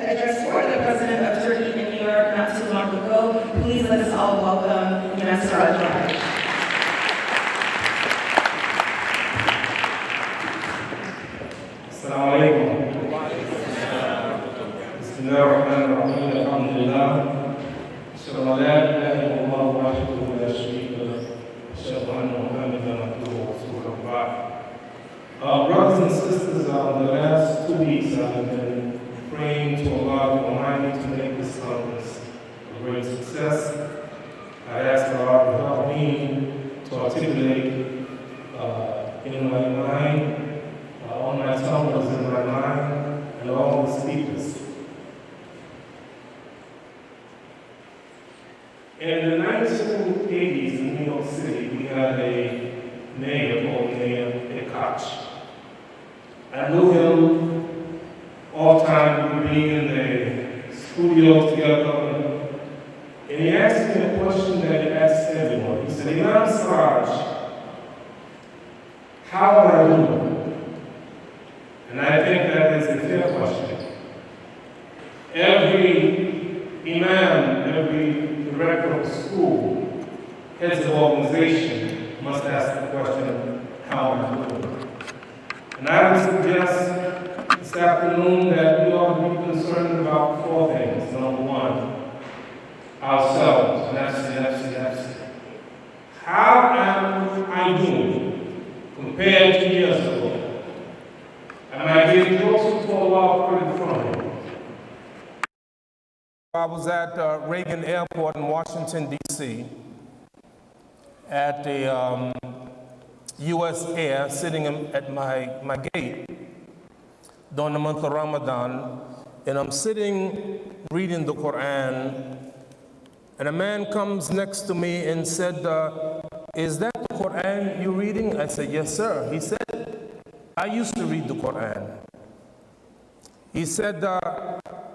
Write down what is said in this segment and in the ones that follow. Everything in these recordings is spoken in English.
address for the President of Turkey in New York not too long ago. Please let us all welcome Sheikh Siraj Wahhaj. Assalamu alaikum. Bismillahirrahmanirrahim. Alhamdulillah. Ashhadu an la ilaha illallah wahdahu la sharika lahu. Ashhadu anna Muhammadan abduhu wa rasuluhu. Brothers and sisters, the last 2 weeks I've been praying to Allah Almighty to make this conference a great success. I asked Allah to help me to articulate in my mind, on my tongue was in my mind, and all the speakers. In the 1980s in New York City, we had a mayor called Mayor Koch. I knew him all the time. We'd be in the studio together. And he asked me a question that he asked everyone. He said, Imam Siraj, how are you doing? And I think that is a fair question. Every imam, every director of school, heads of organization must ask the question, how are you doing? And I would suggest this afternoon that we ought to be concerned about 4 things. Number 1, ourselves. Nafsi. How am I doing compared to years ago? Am I getting closer to Allah further from Him? I was at Reagan Airport in Washington, D.C. at the U.S. Air, sitting at my gate during the month of Ramadan, and I'm sitting reading the Quran, and a man comes next to me and said, is that the Quran you're reading? I said, yes, sir. He said, I used to read the Quran. He said,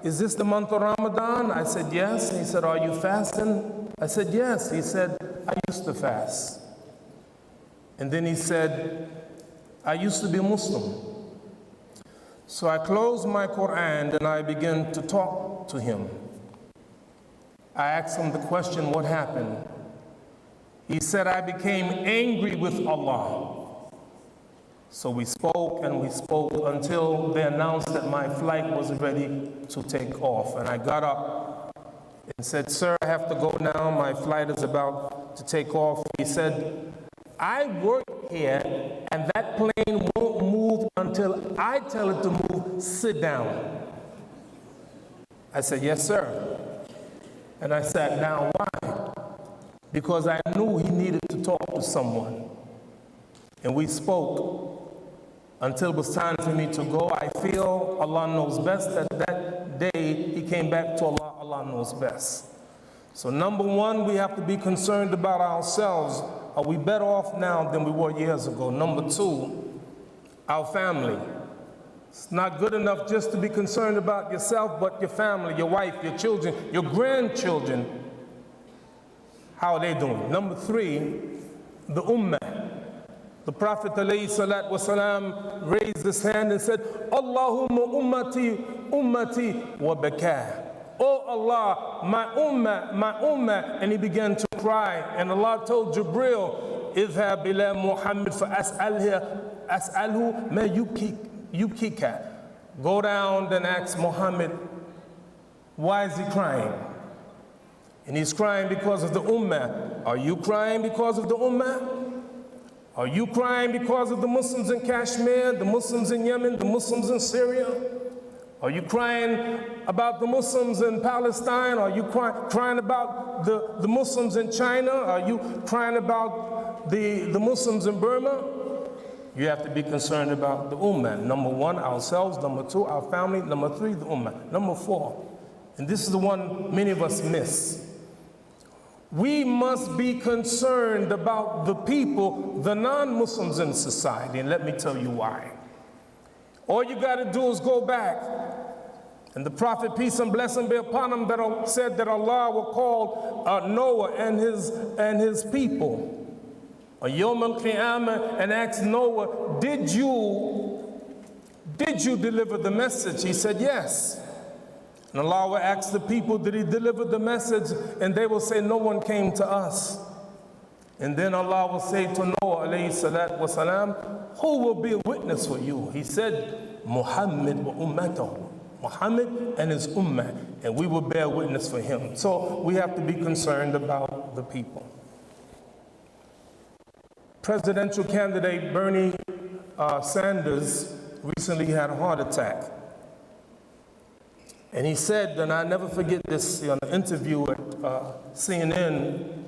is this the month of Ramadan? I said, yes. He said, are you fasting? I said, yes. He said, I used to fast. And then he said, I used to be a Muslim. So I closed my Quran and I began to talk to him. I asked him the question, what happened? He said, I became angry with Allah. So we spoke and we spoke until they announced that my flight was ready to take off. And I got up and said, sir, I have to go now. My flight is about to take off. He said, I work here and that plane won't move until I tell it to move. Sit down. I said, yes, sir. And I sat down. Why? Because I knew he needed to talk to someone. And we spoke until it was time for me to go. I feel Allah knows best. That day he came back to Allah. Allah knows best. So number 1, we have to be concerned about ourselves. Are we better off now than we were years ago? Number 2, our family. It's not good enough just to be concerned about yourself, but your family, your wife, your children, your grandchildren. How are they doing? Number 3, the ummah. The Prophet ﷺ raised his hand and said, Allahumma ummati, ummati wa baka. Oh Allah, my ummah, and he began to cry. And Allah told Jibril, idhab ila Muhammad fa as'alhu ma yukika. Go down and ask Muhammad, why is he crying? And he's crying because of the ummah. Are you crying because of the ummah? Are you crying because of the Muslims in Kashmir, the Muslims in Yemen, the Muslims in Syria? Are you crying about the Muslims in Palestine? Are you crying about the Muslims in China? Are you crying about the Muslims in Burma? You have to be concerned about the ummah. Number 1, ourselves. Number 2, our family. Number 3, the ummah. Number 4, and this is the one many of us miss. We must be concerned about the people, the non-Muslims in society, and let me tell you why. All you got to do is go back. And the Prophet, peace and blessing be upon him, that said that Allah will call Noah and his people on Yom al-Qiyamah and ask Noah, did you deliver the message? He said, yes. And Allah will ask the people, did he deliver the message? And they will say, no one came to us. And then Allah will say to Noah alayhi salatu wasalam, who will be a witness for you? He said, Muhammad wa ummatahu. Muhammad and his ummah, and we will bear witness for him. So we have to be concerned about the people. Presidential candidate Bernie Sanders recently had a heart attack. And he said, and I never forget this in an interview at CNN,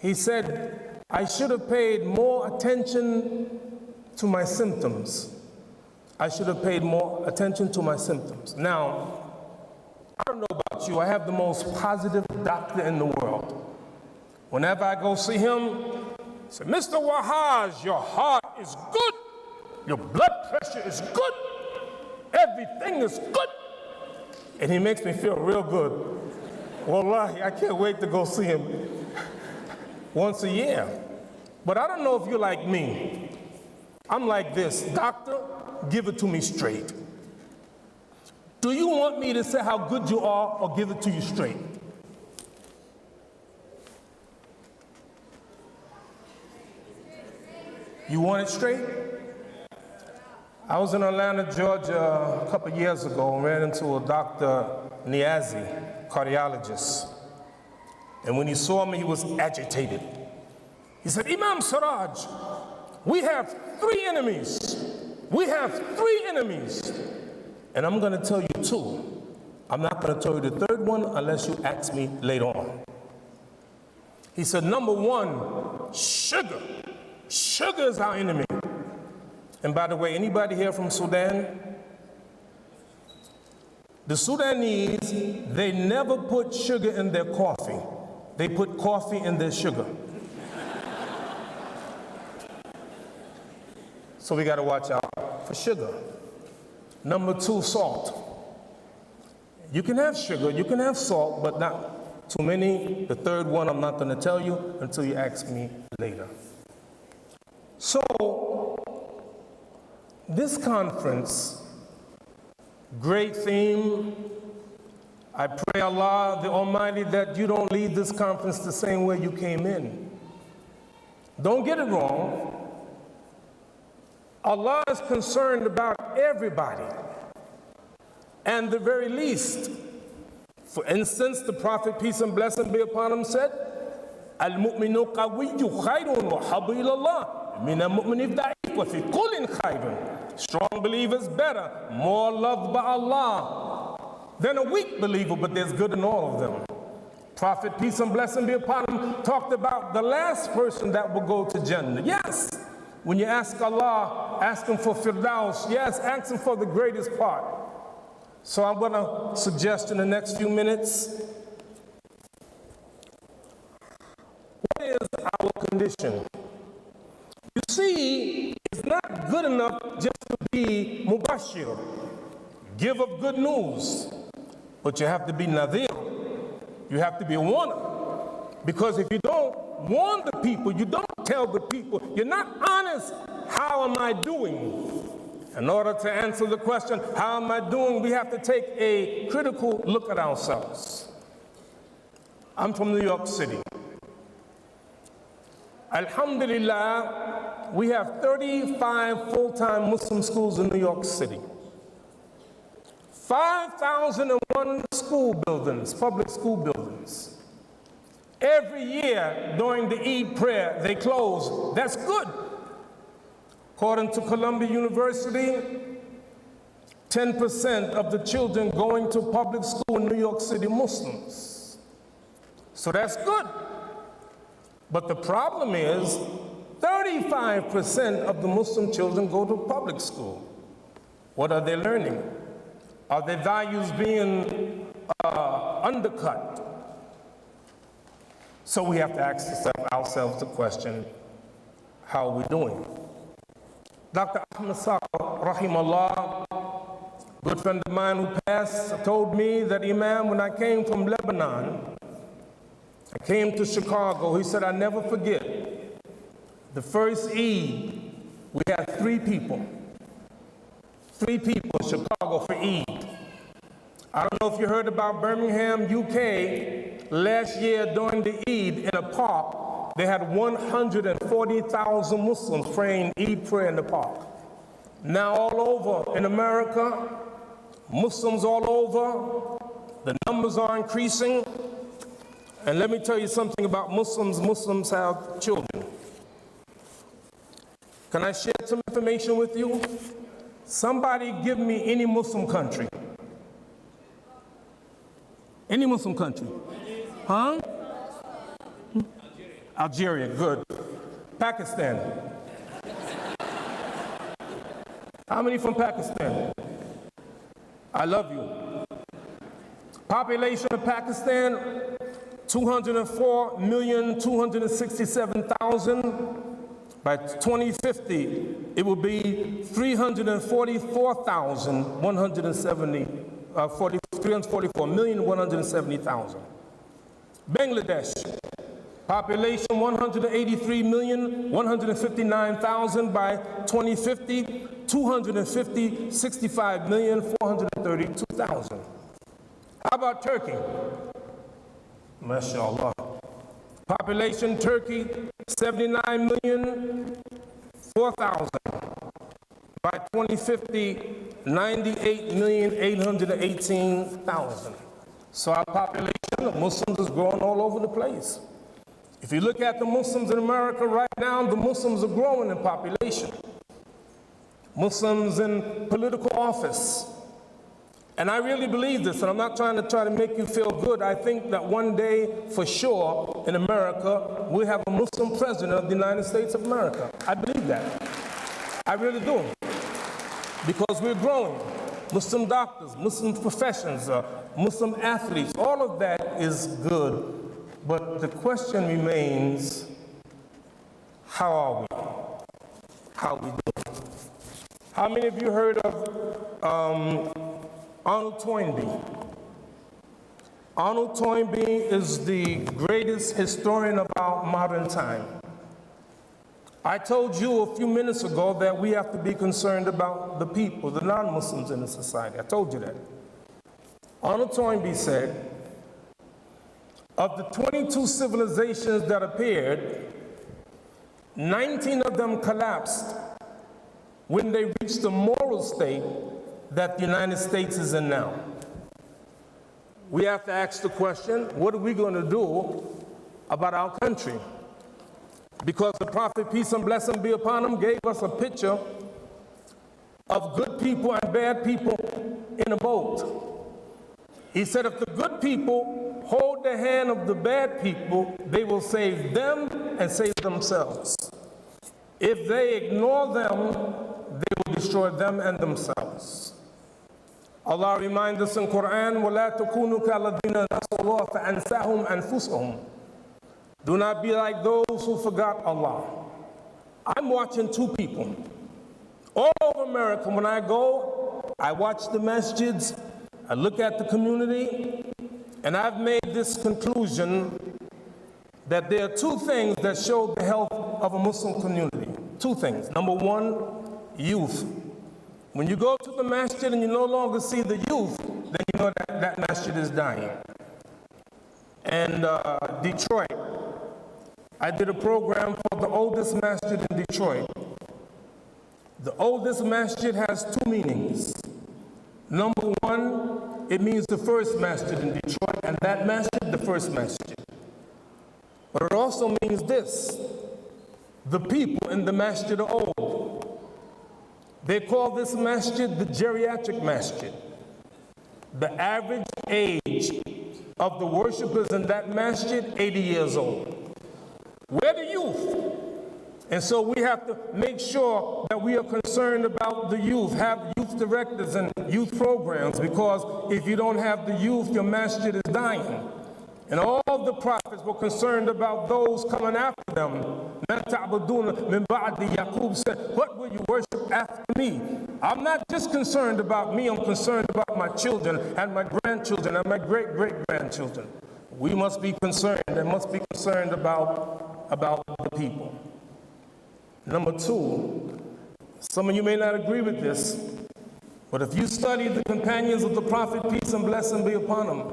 he said, I should have paid more attention to my symptoms. I should have paid more attention to my symptoms. Now, I don't know about you, I have the most positive doctor in the world. Whenever I go see him, I say, Mr. Wahhaj, your heart is good. Your blood pressure is good. Everything is good. And he makes me feel real good. Wallahi, I can't wait to go see him once a year. But I don't know if you're like me. I'm like this, doctor, give it to me straight. Do you want me to say how good you are or give it to you straight? You want it straight? I was in Atlanta, Georgia a couple years ago and ran into a Dr. Niazi, cardiologist. And when he saw me, he was agitated. He said, Imam Siraj, we have 3 enemies. We have 3 enemies. And I'm going to tell you 2. I'm not going to tell you the 3rd one unless you ask me later on. He said, number 1, sugar. Sugar is our enemy. And by the way, anybody here from Sudan? The Sudanese, they never put sugar in their coffee. They put coffee in their sugar. So we got to watch out for sugar. Number 2, salt. You can have sugar, you can have salt, but not too many. The 3rd one I'm not going to tell you until you ask me later. So, this conference, great theme. I pray Allah the Almighty that you don't leave this conference the same way you came in. Don't get it wrong. Allah is concerned about everybody. And the very least, for instance, the Prophet, peace and blessing be upon him, said, Al-mu'minu qawiyyu khayrun wa habbu ilallah min al-mu'mini da'if wa fi kullin khayrun. Strong believers better, more loved by Allah than a weak believer, but there's good in all of them. Prophet, peace and blessing be upon him, talked about the last person that will go to Jannah. Yes, when you ask Allah, ask him for Firdaus. Yes, ask him for the greatest part. So I'm going to suggest in the next few minutes, what is our condition? You see, it's not good enough just to be mubashir, give up good news, but you have to be nadir. You have to be a warner. Because if you don't warn the people, you don't tell the people, you're not honest, how am I doing? In order to answer the question, how am I doing, we have to take a critical look at ourselves. I'm from New York City. Alhamdulillah, we have 35 full-time Muslim schools in New York City. 5,001 school buildings, public school buildings. Every year during the Eid prayer, they close. That's good. According to Columbia University, 10% of the children going to public school in New York City are Muslims. So that's good. But the problem is, 35% of the Muslim children go to public school. What are they learning? Are their values being undercut? So we have to ask ourselves the question, how are we doing? Dr. Ahmed Saqr, rahimahullah, good friend of mine who passed, told me that, Imam, when I came from Lebanon, I came to Chicago, he said, I never forget, the first Eid, we had 3 people in Chicago for Eid. I don't know if you heard about Birmingham, UK. Last year during the Eid in a park, they had 140,000 Muslims praying Eid prayer in the park. Now all over in America, Muslims all over, the numbers are increasing. And let me tell you something about Muslims. Muslims have children. Can I share some information with you? Somebody give me any Muslim country. Any Muslim country? Huh? Algeria, good. Pakistan. How many from Pakistan? I love you. Population of Pakistan, 204,267,000. By 2050, it will be 344,170,000. Bangladesh, population 183,159,000. By 2050, 265,432,000. How about Turkey? MashaAllah. Population Turkey, 79,004,000. By 2050, 98,818,000. So our population of Muslims is growing all over the place. If you look at the Muslims in America right now, the Muslims are growing in population. Muslims in political office. And I really believe this, and I'm not trying to make you feel good. I think that one day, for sure, in America, we'll have a Muslim president of the United States of America. I believe that. I really do. Because we're growing. Muslim doctors, Muslim professions, Muslim athletes, all of that is good. But the question remains, how are we? How are we doing? How many of you heard of Arnold Toynbee? Arnold Toynbee is the greatest historian of our modern time. I told you a few minutes ago that we have to be concerned about the people, the non-Muslims in the society. I told you that. Arnold Toynbee said, of the 22 civilizations that appeared, 19 of them collapsed when they reached the moral state that the United States is in now. We have to ask the question, what are we going to do about our country? Because the Prophet, peace and blessing be upon him, gave us a picture of good people and bad people in a boat. He said if the good people hold the hand of the bad people, they will save them and save themselves. If they ignore them, they will destroy them and themselves. Allah reminds us in Quran, وَلَا تَكُونُوا كَالَّذِينَ نَسُوا اللَّهَ فَأَنسَاهُمْ أَنفُسَهُمْ. Do not be like those who forgot Allah. I'm watching two people. All over America, when I go, I watch the masjids, I look at the community, and I've made this conclusion that there are two things that show the health of a Muslim community. Two things. Number one, youth. When you go to the masjid and you no longer see the youth, then you know that that masjid is dying. And Detroit, I did a program for the oldest masjid in Detroit. The oldest masjid has two meanings. Number one, it means the first masjid in Detroit, and that masjid, the first masjid. But it also means this: the people in the masjid are old. They call this masjid the geriatric masjid. The average age of the worshipers in that masjid, 80 years old. We're the youth. And so we have to make sure that we are concerned about the youth, have youth directors and youth programs, because if you don't have the youth, your masjid is dying. And all the prophets were concerned about those coming after them. Yaqub said, what will you worship after me? I'm not just concerned about me, I'm concerned about my children and my grandchildren and my great-great-grandchildren. We must be concerned and must be concerned about the people. Number two, some of you may not agree with this, But if you study the companions of the Prophet, peace and blessing be upon him,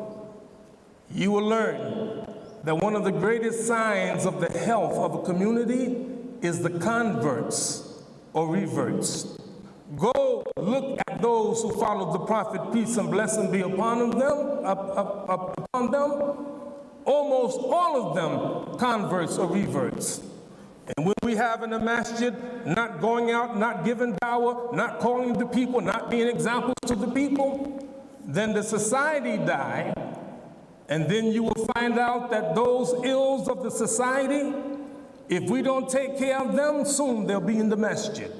you will learn that one of the greatest signs of the health of a community is the converts or reverts. Go look at those who followed the Prophet, peace and blessing be upon them, upon them. Almost all of them converts or reverts. And when we have in the masjid, not going out, not giving dawah, not calling the people, not being examples to the people, then the society die. And then you will find out that those ills of the society, if we don't take care of them, soon they'll be in the masjid.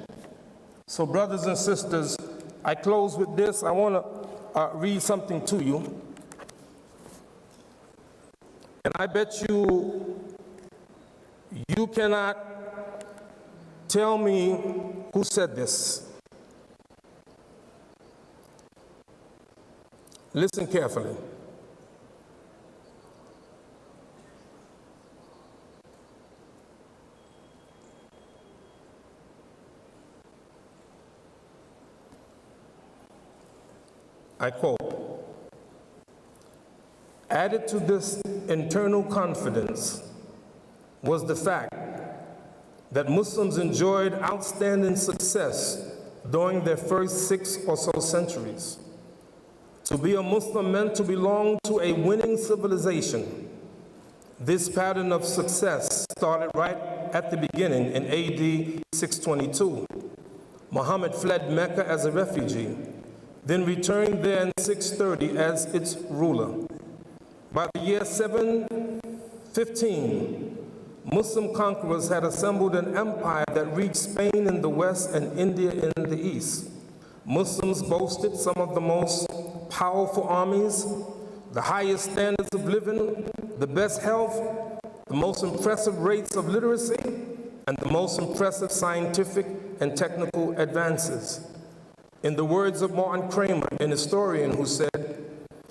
So brothers and sisters, I close with this. I want to read something to you. And I bet you cannot tell me who said this. Listen carefully. I quote, "Added to this internal confidence was the fact that Muslims enjoyed outstanding success during their first 6 or so centuries. To be a Muslim meant to belong to a winning civilization. This pattern of success started right at the beginning in AD 622. Muhammad fled Mecca as a refugee, then returned there in 630 as its ruler. By the year 715, Muslim conquerors had assembled an empire that reached Spain in the west and India in the east. Muslims boasted some of the most powerful armies, the highest standards of living, the best health, the most impressive rates of literacy, and the most impressive scientific and technical advances. In the words of Martin Kramer, an historian who said,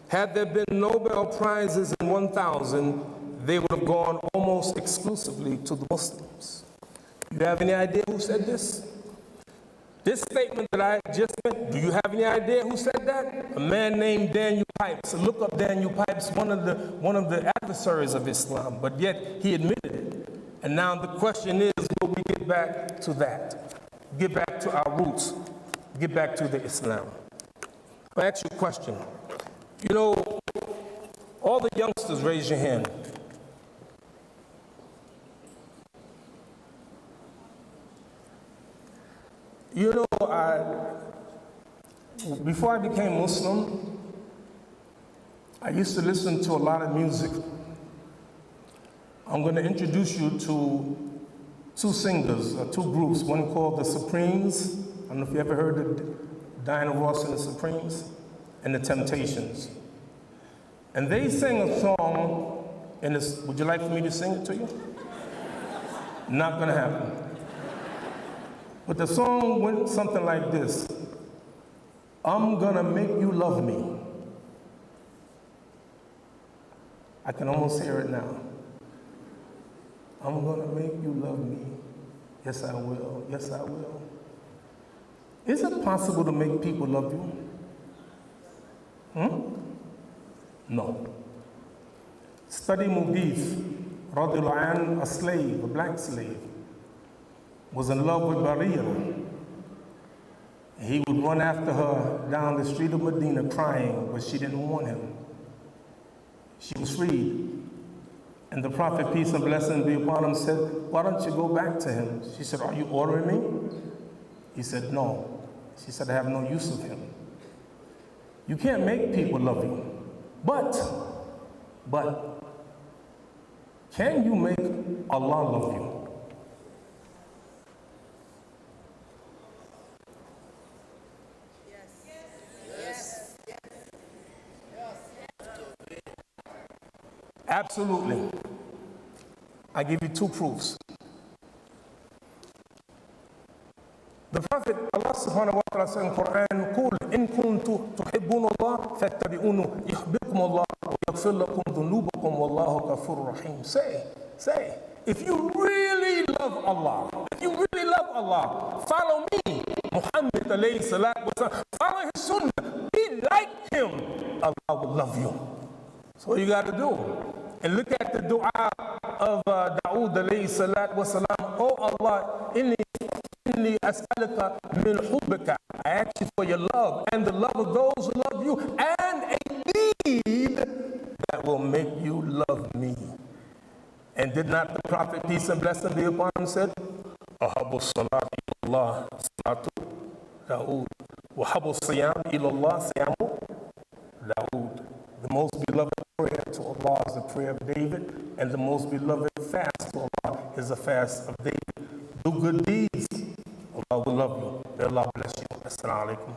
had there been Nobel Prizes in 1,000, they would have gone almost exclusively to the Muslims." You have any idea who said this? This statement that I just made, do you have any idea who said that? A man named Daniel Pipes. Look up Daniel Pipes, one of the adversaries of Islam, but yet he admitted it. And now the question is, will we get back to that? Get back to our roots, get back to the Islam. I'll ask you a question. You know, all the youngsters, raise your hand. You know, before I became Muslim, I used to listen to a lot of music. I'm going to introduce you to 2 singers, 2 groups, one called the Supremes. I don't know if you ever heard of Diana Ross and the Supremes, and the Temptations. And they sang a song, and would you like for me to sing it to you? Not going to happen. But the song went something like this. I'm gonna make you love me. I can almost hear it now. I'm gonna make you love me. Yes, I will. Yes, I will. Is it possible to make people love you? No. Study Mughith, radiallahu anhu, a slave, a black slave, was in love with Barira. He would run after her down the street of Medina crying, but she didn't want him. She was freed. And the Prophet, peace and blessings be upon him, said, why don't you go back to him? She said, are you ordering me? He said, no. She said, I have no use of him. You can't make people love you. But, can you make Allah love you? Absolutely. I give you 2 proofs. The Prophet, Allah subhanahu wa ta'ala said in the Quran, قُلْ إِن كُنْتُمْ تُحِبُّونَ اللَّهَ فَاتَّبِعُونِ يُحْبِبْكُمُ اللَّهُ وَيَغْفِرْ لَكُمْ ذُنُوبَكُمْ وَاللَّهُ غَفُورٌ رَحِيمٌ. Say, if you really love Allah, follow me, Muhammad Prophet alayhi salatu wasalam, follow his sunnah, be like him, Allah will love you. So all you got to do. And look at the dua of Dawood alayhi salatu wasalam. Oh Allah, inni as'aluka min hubbika. I ask you for your love and the love of those who love you, and a deed that will make you love me. And did not the Prophet, peace and blessing be upon him, said, Ahabu salat ilallah salatu Dawood, wa habu siyam ilallah siyamu Dawood. The most beloved prayer to Allah is the prayer of David, and the most beloved fast to Allah is the fast of David. Do good deeds, Allah will love you. May Allah bless you. Assalamu alaikum.